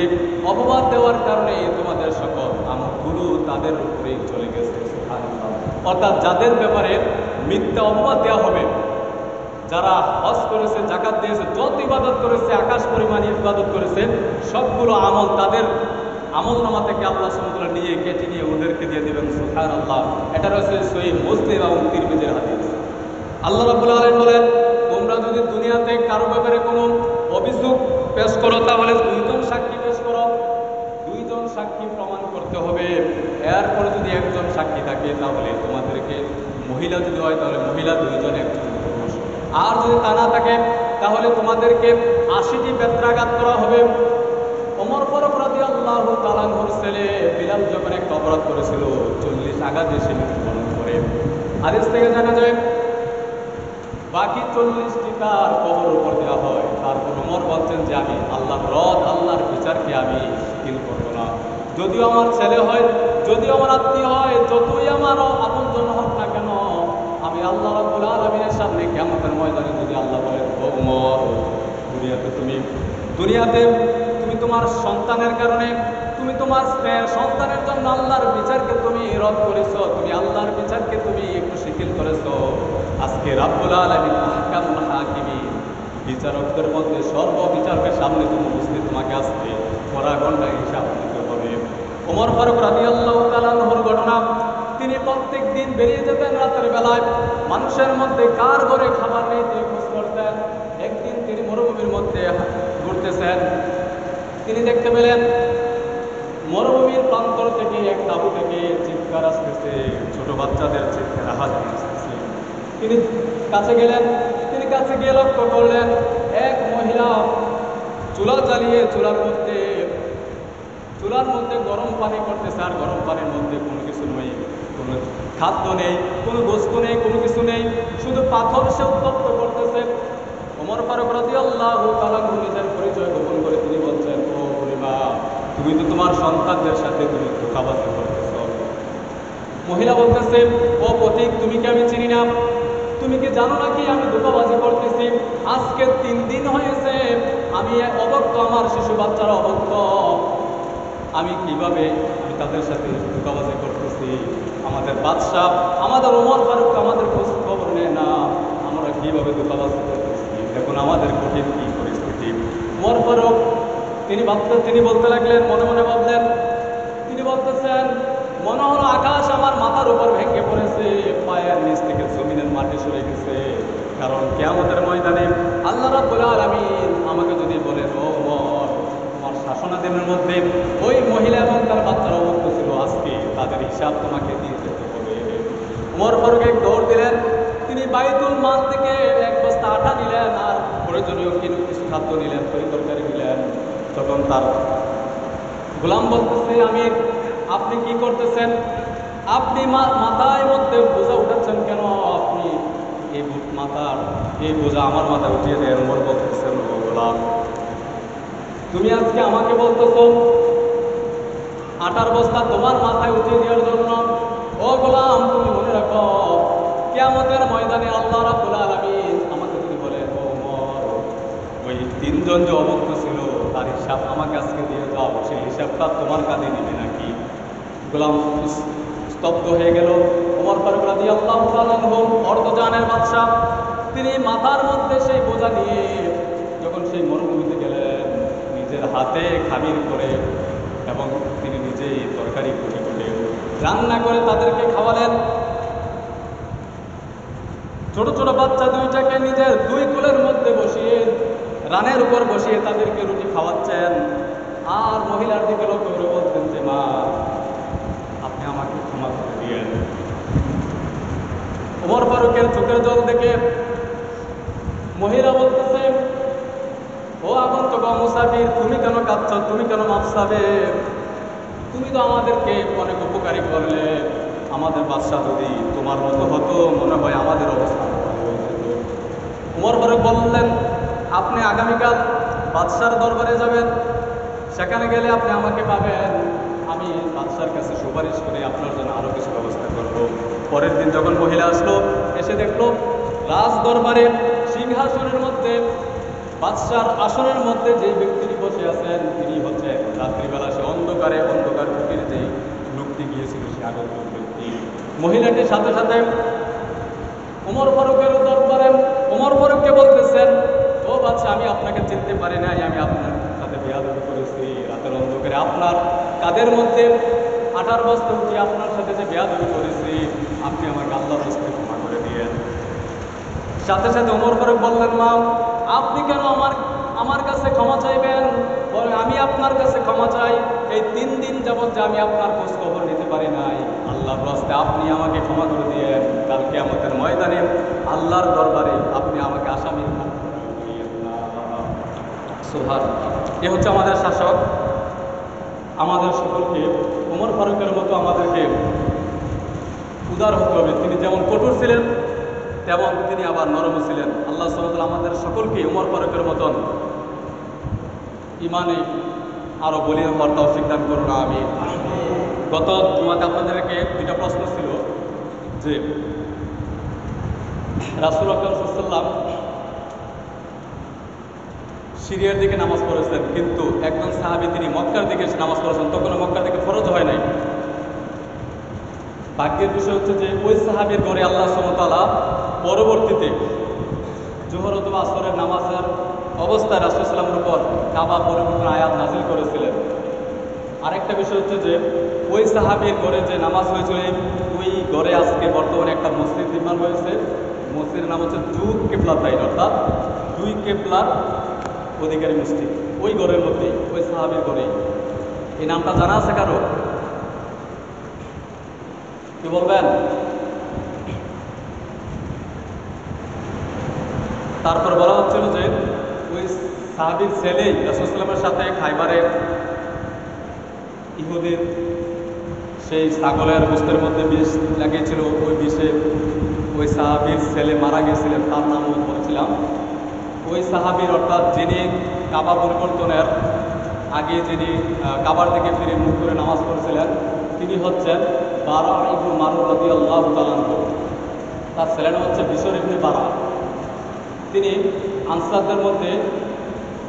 অপবাদ দেওয়ার কারণে তোমাদের সকল আমলগুলো তাদের উপরেই চলে গেছে। সুবহানাল্লাহ। অর্থাৎ যাদের ব্যাপারে মিথ্যা অপবাদ দেওয়া হবে, যারা হজ করেছে, যাকাত দিয়েছে, যত ইবাদত করেছে, আকাশ পরিমাণ ইবাদত করেছে, সবগুলো আমল তাদের আমল নামা থেকে আল্লাহ সুবহানাহু ওয়া তাআলা নিয়ে কেটে নিয়ে ওদেরকে দিয়ে দেবেন। সুবহানাল্লাহ। এটা রয়েছে সহিহ মুসলিম এবং তিরমিজির হাদিস। আল্লাহ রাব্বুল আলামিন বলেন, তোমরা যদি দুনিয়াতে কারো ব্যাপারে কোনো অভিযোগ পেশ করো, তাহলে 2 জন সাক্ষী পেশ করো। 2 জন সাক্ষী প্রমাণ করতে হবে। এরপরে যদি একজন সাক্ষী থাকে, তাহলে তোমাদেরকে, মহিলা যদি হয় তাহলে মহিলা 2 জন, একজন পুরুষ। আর যদি তা না থাকে, তাহলে তোমাদেরকে 80টি বেত্রাঘাত করা হবে। ওমর ফারুক রাদিয়াল্লাহু তাআলা আনহুর ছেলে বিলাল যখন একটা অপরাধ করেছিল, 40 আঘাতে সে মৃত্যুবরণ করে। হাদিস থেকে জানা যায় বাকি 40টি তার কবর উপর দেওয়া হয়। তারপর ওমর বলছেন যে আমি আল্লাহর রদ, আল্লাহর বিচারকে আমি শিথিল করব না। যদিও আমার ছেলে হয়, যদিও আমার আত্মীয় হয়, যতই আমার আপনজন হোক না কেন, আমি আল্লাহ রাব্বুল আলামিনের সামনে কিয়ামতের ময়দানে যদি আল্লাহ বলেন, ও ওমর, দুনিয়াতে তুমি তোমার সন্তানের কারণে, তুমি তোমার সন্তানের জন্য আল্লাহর বিচারকে তুমি রদ করেছ, তুমি আল্লাহর বিচারকে তুমি একটু শিথিল করেছ। আজকে রাব্বুল আলামিন আহকামুল হাকিমিন, বিচারকদের মধ্যে সর্ববিচারকের সামনে তুমি উপস্থিত, তোমাকে আজকে কড়া গণ্ডায় হিসাব দিতে হবে। ওমর ফারুক রাদিয়াল্লাহু তাআলা আনহুর ঘটনা, তিনি প্রত্যেক দিন বেরিয়ে যেতেন রাতের বেলায়, মানুষের মধ্যে কার ঘরে খাবার নেই তিনি খোঁজ করতেন। একদিন তিনি মরুভূমির মধ্যে ঘুরতেছেন, তিনি দেখতে পেলেন মরুভূমির প্রান্তর থেকে এক তাঁবু থেকে চিৎকার আসতেছে, ছোট বাচ্চাদের চিৎকার আওয়াজ আসতেছে। তিনি কাছে গেলেন, তিনি কাছে গিয়ে লক্ষ্য করলেন এক মহিলা চুলা জ্বালিয়ে চুলার মধ্যে গরম পানি করতেছে, আর গরম পানির মধ্যে কোনো কিছু নেই, কোনো খাদ্য নেই, কোনো বস্তু নেই, কোনো কিছু নেই, শুধু পাথর সে উত্তপ্ত করতেছে। ওমর ফারুক রাদিয়াল্লাহু তাআলা নিজের পরিচয় গোপন করে তিনি বলছেন, ও বুড়িমা, তুমি তো তোমার সন্তানদের সাথে তুমি ধোঁকাবাজি করতেছ। মহিলা বলতেছে, ও পথিক, তুমি কি আমি চিনি না? তুমি কি জানো নাকি আমি ধোঁকাবাজি করতেছি? আজকে 3 দিন হয়েছে আমি অবক্ত, আমার শিশু বাচ্চারা অবক্ত, আমি কিভাবে তাদের সাথে ধোঁকাবাজি করতেছি? আমাদের বাদশাহ, আমাদের ওমর ফারুক আমাদের খোঁজ খবর নেয় না, আমরা কিভাবে ধোঁকাবাজি করতেছি? দেখুন আমাদের কঠিন কি পরিস্থিতি। ওমর ফারুক তিনি বলতে লাগলেন, মনে মনে ভাবলেন, তিনি বলতেছেন, মনে হলো আকাশ আমার মাথার উপর ভেঙে পড়েছে, পায়ের নিচ থেকে জমিনের মাটি সরে গেছে। কারণ কিয়ামতের ময়দানে আল্লাহ রাব্বুল আলামিন আমাকে যদি বলেন, ও ওই মহিলা এবং তার বাচ্চারা অবস্থ ছিল, আজকে তাদের হিসাব তোমাকে দিয়ে যেতে হবে। ওমর ফারুক এক দৌড় দিলেন, তিনি বাইতুল মাল থেকে এক বস্তা আটা নিলেন আর প্রয়োজনীয় কিছু খাদ্য নিলেন, তরি তরকারি নিলেন। তখন তার গোলাম বলতেছে, আমির আপনি কি করতেছেন? আপনি মাথায় মধ্যে বোঝা উঠাচ্ছেন কেন? আপনি এই মাথার এই বোঝা আমার মাথায় উঠিয়ে দেন। ওমর বলতেছেন, ও গোলাম, তুমি আজকে আমাকে বলতেছো আটার বস্তা তোমার মাথায় উঠিয়ে দেওয়ার জন্য? ও গোলাম, তুমি মনে রাখো কিয়ামতের ময়দানে আল্লাহ রাব্বুল আলামিন আমাকে যদি বলে, ও ওমর, ওই তিনজন যে অবক্ত ছিল তার হিসাব আমাকে আজকে দিয়ে দাও, সেই হিসাবটা তোমার কাঁধে নিবে নাকি? গোলাম স্তব্ধ হয়ে গেল। ওমর ফারুক রাদিয়াল্লাহু তাআলা আনহু অর্ধজানের বাদশা, তিনি মাথার মধ্যে সেই বোঝা নিয়ে যখন সেই মরুভূমিতে গেলেন, নিজের হাতে খামির করে এবং তিনি নিজেই তরকারি কুটি কুটে রান্না করে তাদেরকে খাওয়ালেন। ছোট ছোট বাচ্চা দুইটাকে নিজের দুই কোলের মধ্যে বসিয়ে রানের উপর বসিয়ে তাদেরকে রুটি খাওয়াচ্ছেন। আর মহিলার দিকে লক্ষ্য করে বলতেন যে, মা, আপনি আমাকে ক্ষমা করে দিয়েন। ওমর ফারুকের চোখের জল দেখে মহিলা বলতেছে, ও আগন্তুক মুসাফির, তুমি কেন কাঁদছ? তুমি কেন মাপ চাবে? তুমি তো আমাদেরকে অনেক উপকারী করলে। আমাদের বাদশা যদি তোমার মতো হতো, মনে হয় আমাদের অবস্থা ভালো হয়ে যেত। ওমর ফারুক বললেন, আপনি আগামীকাল বাদশার দরবারে যাবেন, সেখানে গেলে আপনি আমাকে পাবেন। আমি বাদশার কাছে সুপারিশ করে আপনার জন্য আরও কিছু ব্যবস্থা করব। পরের দিন যখন মহিলা আসলো, এসে দেখলো রাজ দরবারে সিংহাসনের মধ্যে বাদশার আসনের মধ্যে যে ব্যক্তিটি বসে আছেন, তিনি হচ্ছেন রাত্রিবেলা সে অন্ধকার কুটির যে লোকটি গিয়েছিল সে আগন্তুক ব্যক্তি। মহিলাটির সাথে সাথে ওমর ফারুকের দরবারে ওমর ফারুককে বলতেছেন, ও বাদশা, আমি আপনাকে চিনতে পারি নাই, আমি আপনার সাথে বেয়াদবি করেছি। রাতের অন্ধকারে আপনার কাঁধের মধ্যে আটার বস্তা উঠিয়ে আপনার সাথে যে বেয়াদবি করেছি, আপনি আমাকে আল্লাহর রাস্তে ক্ষমা করে দিয়েন। সাথে সাথে ওমর ফারুক বললেন, মা, আপনি কেন আমার কাছে ক্ষমা চাইবেন? বলে, আমি আপনার কাছে ক্ষমা চাই। এই 3 দিন যাবৎ যে আমি আপনার খোঁজ খবর নিতে পারি নাই, আল্লাহর রাস্তে আপনি আমাকে ক্ষমা করে দিয়েন। কালকে আমাদের ময়দানে আল্লাহর দরবারে আপনি আমাকে আসামি করিয়েন না। সুবহানাল্লাহ। এ হচ্ছে আমাদের শাসক। আমাদের সকলকে ওমর ফারুকের মতো আমাদেরকে উদার হতে হবে। তিনি যেমন কঠোর ছিলেন, তেমন তিনি আবার নরম ছিলেন। আল্লাহ সুবহানাহু ওয়া তাআলা আমাদের সকলকে ওমর ফারুকের মতন ইমানে আরও বলিয়ান হওয়ার তৌফিক দান করুন, আমিন। গত জুমাতে আপনাদেরকে 2টা প্রশ্ন ছিল যে রাসূল আকরাম সাল্লাল্লাহু আলাইহি ওয়াসাল্লাম সিরিয়ার দিকে নামাজ পড়েছেন, কিন্তু একজন সাহাবী তিনি মক্কার দিকে নামাজ পড়েছেন, তখন মক্কার দিকে ফরজ হয় নাই। ভাগ্যের বিষয় হচ্ছে যে ওই সাহাবীর ঘরে আল্লাহ সুবহানাহু ওয়া তাআলা পরবর্তীতে জোহর অথবা আসরের নামাজের অবস্থায় রাসূল সাল্লাল্লাহু আলাইহি ওয়াসাল্লামের উপর কাবা পরিবর্তন আয়াত নাজিল করেছিলেন। আরেকটা বিষয় হচ্ছে যে ওই সাহাবীর ঘরে যে নামাজ হয়েছিল, ওই ঘরে আজকে বর্তমানে একটা মসজিদ নির্মাণ হয়েছে। মসজিদের নাম হচ্ছে যুগ কিবলাতাইন, অর্থাৎ 2 কিবলার অধিকারী মসজিদ। ওই ঘরের মধ্যেই, ওই সাহাবীর ঘরেই। এই নামটা জানা আছে কারো? কি বলবেন? তারপর বলা হচ্ছিল যে ওই সাহাবীর ছেলেই রাসূল সাল্লাল্লাহু আলাইহি ওয়াসাল্লামের সাথে খাইবারে ইহুদির সেই ছাগলের গোশতের মধ্যে বিষ লাগিয়েছিল। ওই বিষে ওই সাহাবীর ছেলে মারা গিয়েছিলেন, তার নামও বলছিলাম। ওই সাহাবীর, অর্থাৎ যিনি কাবা পরিবর্তনের আগে যিনি কাবার দিকে ফিরে মুখ করে নামাজ পড়েছিলেন, তিনি হচ্ছেন বারা ইবনে মারুর রাদিয়াল্লাহু তাআলা আনহু। তার ছেলের নাম হচ্ছে বিশর ইবনে বারা। তিনি আনসারদের মধ্যে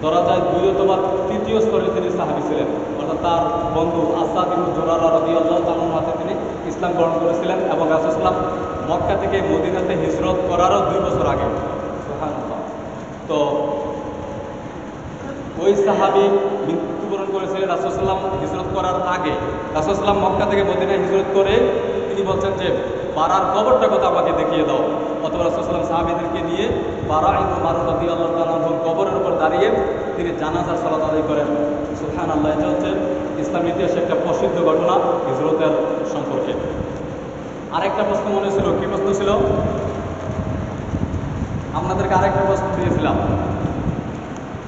ধরা যায় 2 অথবা 3য় স্তরে তিনি সাহাবী ছিলেন, অর্থাৎ তার বন্ধু আসাদ ইবনে জুরারা রাদিয়াল্লাহু তাআলার হাতে তিনি ইসলাম গ্রহণ করেছিলেন এবং রাসূল সাল্লাল্লাহু আলাইহি ওয়াসাল্লাম মক্কা থেকে মদিনাতে হিজরত করারও 2 বছর আগে। সুবহানাল্লাহ। তো ওই সাহাবী মৃত্যুবরণ করেছিলেন রাসূল সাল্লাল্লাহু আলাইহি ওয়াসাল্লাম হিজরত করার আগে। রাসূল সাল্লাল্লাহু আলাইহি ওয়াসাল্লাম মক্কা থেকে মদিনায় হিজরত করে তিনি বলছেন যে বারার কবরটা কথা আমাকে দেখিয়ে দাও। অথবা রাসূল সাল্লাল্লাহু আলাইহি ওয়াসাল্লাম সাহাবীদেরকে নিয়ে বারা ইবনে মারুর রাদিয়াল্লাহু তাআলা আনহুর কবরের উপর দাঁড়িয়ে তিনি জানাজার সালাত আদায় করেন। সুবহানাল্লাহ। এটা হচ্ছে ইসলাম ইতিহাসে একটা প্রসিদ্ধ ঘটনা হিজরতের সম্পর্কে। আরেকটা প্রশ্ন মনে ছিল, কী প্রশ্ন ছিল? আপনাদেরকে আরেকটা প্রশ্ন দিয়েছিলাম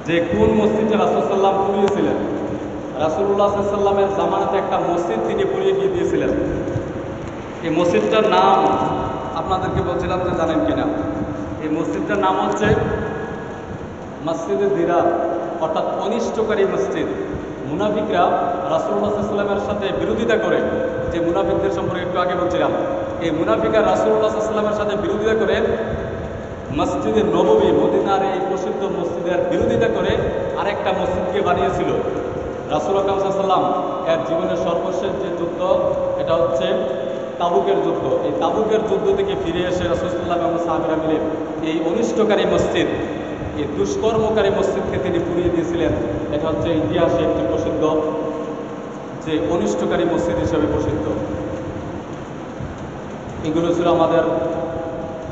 যে কোন মসজিদে রাসূল সাল্লাম পুড়িয়েছিলেন। রাসূলুল্লাহ সাল্লামের জামানাতে একটা মসজিদ তিনি পুড়িয়ে গিয়ে দিয়েছিলেন। এই মসজিদটার নাম আপনাদেরকে বলছিলাম যে জানেন কিনা। এই মসজিদটার নাম হচ্ছে মসজিদে দিরার, অর্থাৎ অনিষ্টকারী মসজিদ। মুনাফিকরা রাসূলুল্লাহ সাল্লামের সাথে বিরোধিতা করে, যে মুনাফিকদের সম্পর্কে একটু আগে বলছিলাম, এই মুনাফিকরা রাসূলুল্লাহ সাল্লামের সাথে বিরোধিতা করে মসজিদে নববী, মদিনার এই প্রসিদ্ধ মসজিদের বিরোধিতা করে আরেকটা মসজিদকে বানিয়েছিল। রাসূল আকরাম সাল্লাল্লাহু আলাইহি ওয়াসাল্লাম এর জীবনের সর্বশেষ যে যুদ্ধ, এটা হচ্ছে তাবুকের যুদ্ধ। এই তাবুকের যুদ্ধ থেকে ফিরে এসে রাসূল সাল্লাল্লাহু আলাইহি ওয়াসাল্লাম এবং সাহাবীরা মিলে এই অনিষ্টকারী মসজিদ, এই দুষ্কর্মকারী মসজিদকে তিনি পুড়িয়ে দিয়েছিলেন। এটা হচ্ছে ইতিহাসে একটি প্রসিদ্ধ, যে অনিষ্টকারী মসজিদ হিসেবে প্রসিদ্ধ। এগুলো ছিল আমাদের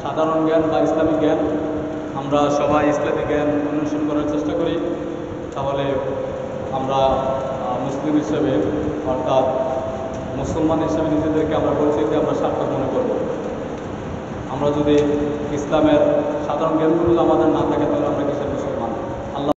সাধারণ জ্ঞান বা ইসলামিক জ্ঞান। আমরা সবাই ইসলামিক জ্ঞান অনুসরণ করার চেষ্টা করি, তাহলে আমরা মুসলিম হিসেবে, অর্থাৎ মুসলমান হিসেবে নিজেদেরকে আমরা পরিচয়তে আমরা সার্থক মনে করব। আমরা যদি ইসলামের সাধারণ জ্ঞানগুলো আমাদের না থাকে, তাহলে আমরা কিসের